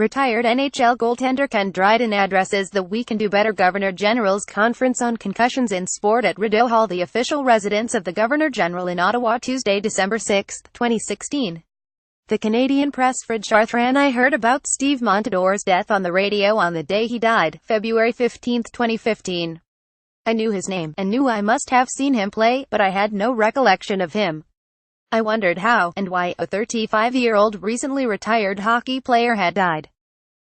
Retired NHL goaltender Ken Dryden addresses the We Can Do Better Governor-General's Conference on Concussions in Sport at Rideau Hall, the official residence of the Governor-General in Ottawa, Tuesday, December 6, 2016. The Canadian Press Fridge Arthran. I heard about Steve Montador's death on the radio on the day he died, February 15, 2015. I knew his name, and knew I must have seen him play, but I had no recollection of him. I wondered how, and why, a 35-year-old recently retired hockey player had died.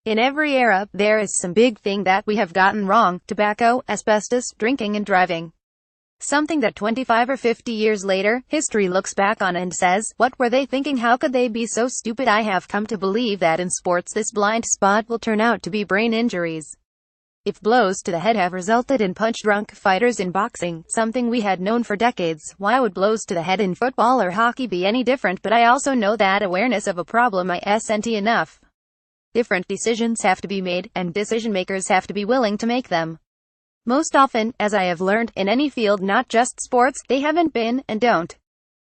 In every era, there is some big thing that we have gotten wrong: tobacco, asbestos, drinking and driving. Something that 25 or 50 years later, history looks back on and says, what were they thinking? How could they be so stupid? I have come to believe that in sports this blind spot will turn out to be brain injuries. If blows to the head have resulted in punch-drunk fighters in boxing, something we had known for decades, why would blows to the head in football or hockey be any different? But I also know that awareness of a problem isn't enough. Different decisions have to be made, and decision-makers have to be willing to make them. Most often, as I have learned, in any field, not just sports, they haven't been, and don't.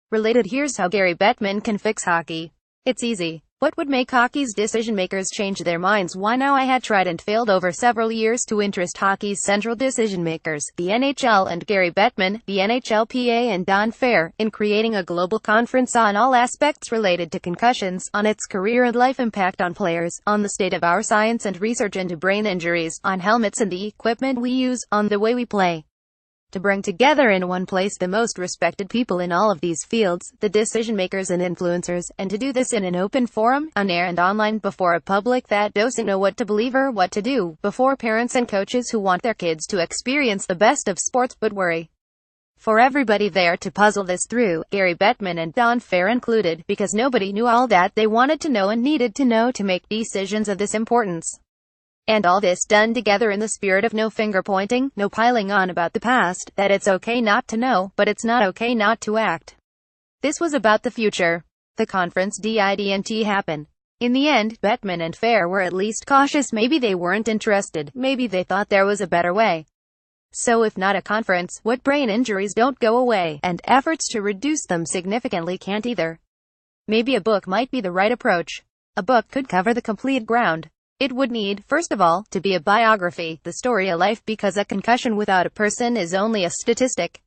Related. Here's how Gary Bettman can fix hockey. It's easy. What would make hockey's decision-makers change their minds? Why now? I had tried and failed over several years to interest hockey's central decision-makers, the NHL and Gary Bettman, the NHLPA and Don Fair, in creating a global conference on all aspects related to concussions, on its career and life impact on players, on the state of our science and research into brain injuries, on helmets and the equipment we use, on the way we play. To bring together in one place the most respected people in all of these fields, the decision-makers and influencers, and to do this in an open forum, on air and online, before a public that doesn't know what to believe or what to do, before parents and coaches who want their kids to experience the best of sports but worry. For everybody there to puzzle this through, Gary Bettman and Don Fair included, because nobody knew all that they wanted to know and needed to know to make decisions of this importance. And all this done together in the spirit of no finger-pointing, no piling on about the past, that it's okay not to know, but it's not okay not to act. This was about the future. The conference didn't happen. In the end, Bettman and Fair were at least cautious. Maybe they weren't interested, maybe they thought there was a better way. So if not a conference, what brain injuries don't go away, and efforts to reduce them significantly can't either. Maybe a book might be the right approach. A book could cover the complete ground. It would need, first of all, to be a biography, the story of life, because a concussion without a person is only a statistic.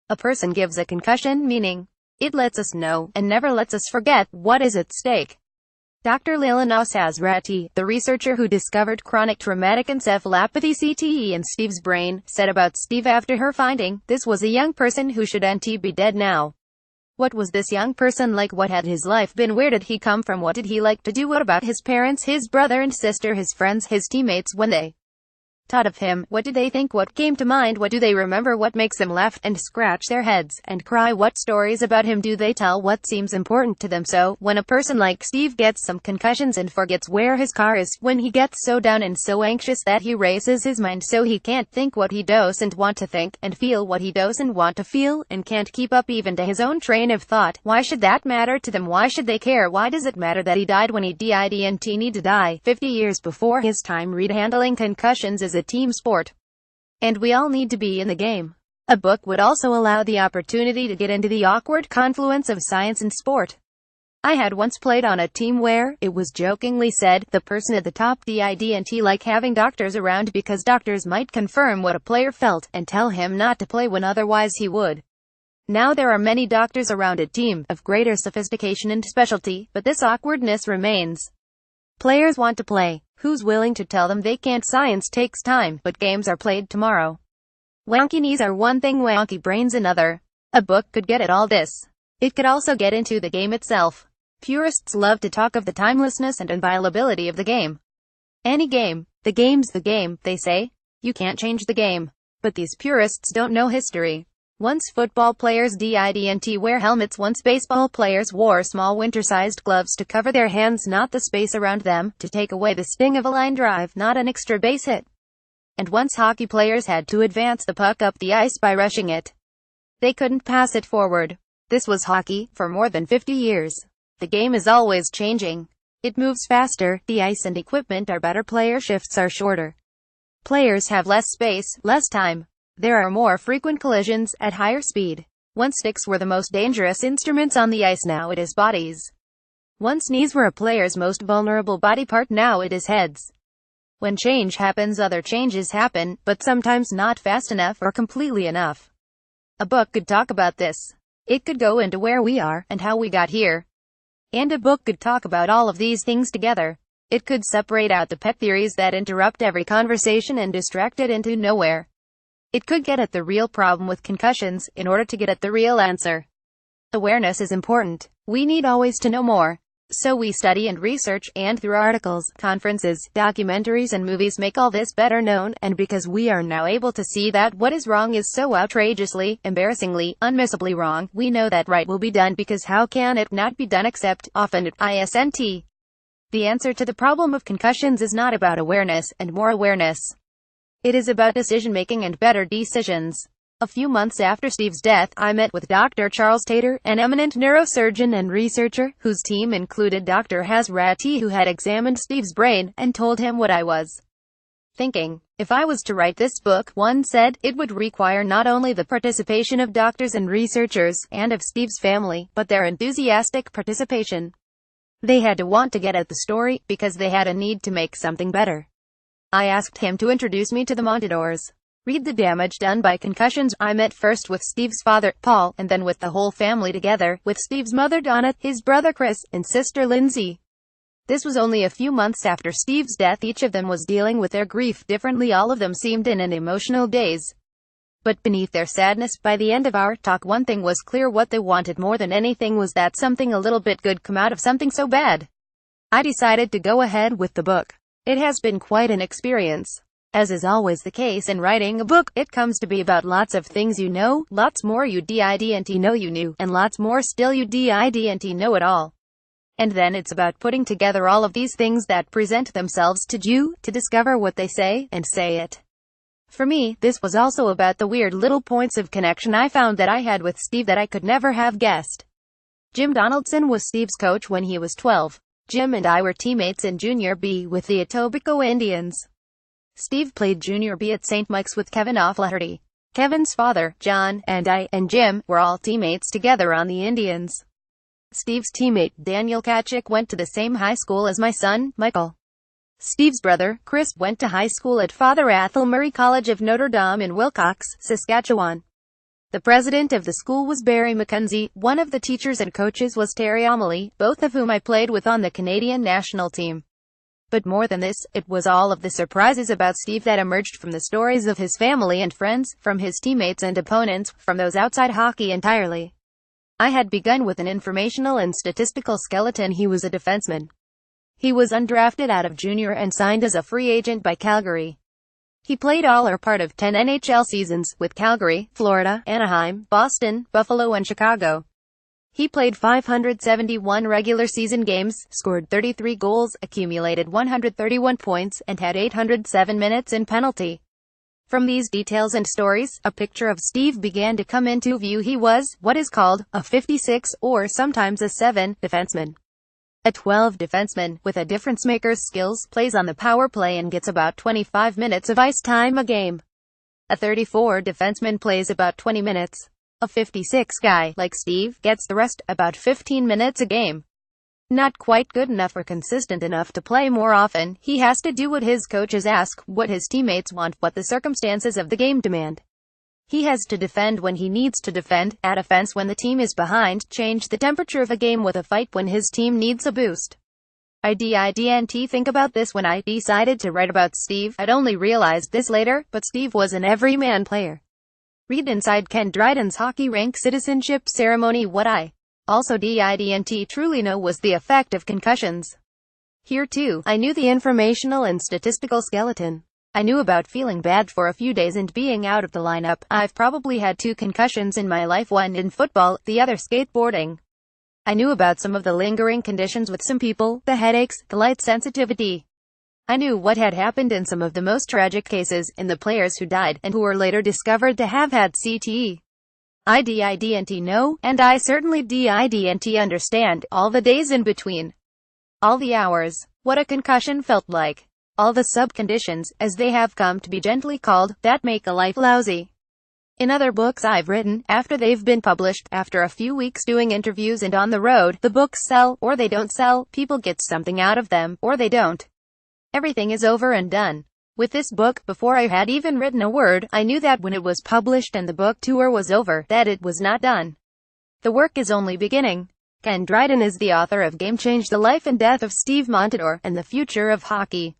A person gives a concussion meaning. It lets us know, and never lets us forget, what is at stake. Dr. Leila Nasrati, the researcher who discovered chronic traumatic encephalopathy (CTE) in Steve's brain, said about Steve after her finding, "This was a young person who shouldn't be dead now." What was this young person like? What had his life been? Where did he come from? What did he like to do? What about his parents, his brother and sister, his friends, his teammates when they thought of him? What did they think? What came to mind? What do they remember? What makes them laugh and scratch their heads and cry? What stories about him do they tell? What seems important to them? So, when a person like Steve gets some concussions and forgets where his car is, when he gets so down and so anxious that he races his mind so he can't think what he doesn't want to think, and feel what he doesn't want to feel, and can't keep up even to his own train of thought, why should that matter to them? Why should they care? Why does it matter that he died when he didn't need to die, 50 years before his time? Read handling concussions is a team sport. And we all need to be in the game. A book would also allow the opportunity to get into the awkward confluence of science and sport. I had once played on a team where, it was jokingly said, the person at the top didn't like having doctors around because doctors might confirm what a player felt, and tell him not to play when otherwise he would. Now there are many doctors around a team, of greater sophistication and specialty, but this awkwardness remains. Players want to play. Who's willing to tell them they can't? Science takes time, but games are played tomorrow. Wonky knees are one thing, wonky brains another. A book could get at all this. It could also get into the game itself. Purists love to talk of the timelessness and inviolability of the game. Any game. The game's the game, they say. You can't change the game. But these purists don't know history. Once football players didn't wear helmets. Once baseball players wore small winter-sized gloves to cover their hands, not the space around them, to take away the sting of a line drive, not an extra base hit. And once hockey players had to advance the puck up the ice by rushing it. They couldn't pass it forward. This was hockey, for more than 50 years. The game is always changing. It moves faster, the ice and equipment are better, player shifts are shorter. Players have less space, less time. There are more frequent collisions, at higher speed. Once sticks were the most dangerous instruments on the ice, now it is bodies. Once knees were a player's most vulnerable body part, now it is heads. When change happens, other changes happen, but sometimes not fast enough or completely enough. A book could talk about this. It could go into where we are, and how we got here. And a book could talk about all of these things together. It could separate out the pet theories that interrupt every conversation and distract it into nowhere. It could get at the real problem with concussions, in order to get at the real answer. Awareness is important. We need always to know more. So we study and research, and through articles, conferences, documentaries and movies make all this better known, and because we are now able to see that what is wrong is so outrageously, embarrassingly, unmissably wrong, we know that right will be done, because how can it not be done except, often, isn't. The answer to the problem of concussions is not about awareness, and more awareness. It is about decision-making and better decisions. A few months after Steve's death, I met with Dr. Charles Tater, an eminent neurosurgeon and researcher, whose team included Dr. Hasrati, who had examined Steve's brain, and told him what I was thinking. If I was to write this book, one said, it would require not only the participation of doctors and researchers, and of Steve's family, but their enthusiastic participation. They had to want to get at the story, because they had a need to make something better. I asked him to introduce me to the Montadors. Read the damage done by concussions. I met first with Steve's father, Paul, and then with the whole family together, with Steve's mother Donna, his brother Chris, and sister Lindsay. This was only a few months after Steve's death. Each of them was dealing with their grief differently. All of them seemed in an emotional daze. But beneath their sadness, by the end of our talk, one thing was clear. What they wanted more than anything was that something a little bit good come out of something so bad. I decided to go ahead with the book. It has been quite an experience. As is always the case in writing a book, it comes to be about lots of things you know, lots more you didn't know you knew, and lots more still you didn't know at all. And then it's about putting together all of these things that present themselves to you, to discover what they say, and say it. For me, this was also about the weird little points of connection I found that I had with Steve that I could never have guessed. Jim Donaldson was Steve's coach when he was 12. Jim and I were teammates in Junior B with the Etobicoke Indians. Steve played Junior B at St. Mike's with Kevin O'Flaherty. Kevin's father, John, and I, and Jim, were all teammates together on the Indians. Steve's teammate, Daniel Kachik, went to the same high school as my son, Michael. Steve's brother, Chris, went to high school at Father Athol Murray College of Notre Dame in Wilcox, Saskatchewan. The president of the school was Barry McKenzie. One of the teachers and coaches was Terry Amelie, both of whom I played with on the Canadian national team. But more than this, it was all of the surprises about Steve that emerged from the stories of his family and friends, from his teammates and opponents, from those outside hockey entirely. I had begun with an informational and statistical skeleton. He was a defenseman. He was undrafted out of junior and signed as a free agent by Calgary. He played all or part of 10 NHL seasons, with Calgary, Florida, Anaheim, Boston, Buffalo and Chicago. He played 571 regular season games, scored 33 goals, accumulated 131 points, and had 807 minutes in penalty. From these details and stories, a picture of Steve began to come into view. He was, what is called, a 56, or sometimes a 7, defenseman. A 12 defenseman, with a difference-maker's skills, plays on the power play and gets about 25 minutes of ice time a game. A 34 defenseman plays about 20 minutes. A 56 guy, like Steve, gets the rest, about 15 minutes a game. Not quite good enough or consistent enough to play more often. He has to do what his coaches ask, what his teammates want, what the circumstances of the game demand. He has to defend when he needs to defend, add offense when the team is behind, change the temperature of a game with a fight when his team needs a boost. I didn't think about this when I decided to write about Steve. I'd only realized this later, but Steve was an everyman player. Read inside Ken Dryden's hockey rink citizenship ceremony. What I also didn't truly know was the effect of concussions. Here too, I knew the informational and statistical skeleton. I knew about feeling bad for a few days and being out of the lineup. I've probably had 2 concussions in my life, one in football, the other skateboarding. I knew about some of the lingering conditions with some people, the headaches, the light sensitivity. I knew what had happened in some of the most tragic cases, in the players who died, and who were later discovered to have had CTE. I didn't know, and I certainly didn't understand, all the days in between. All the hours, what a concussion felt like. All the sub-conditions, as they have come to be gently called, that make a life lousy. In other books I've written, after they've been published, after a few weeks doing interviews and on the road, the books sell, or they don't sell, people get something out of them, or they don't. Everything is over and done. With this book, before I had even written a word, I knew that when it was published and the book tour was over, that it was not done. The work is only beginning. Ken Dryden is the author of Game Change: The Life and Death of Steve Montador, and The Future of Hockey.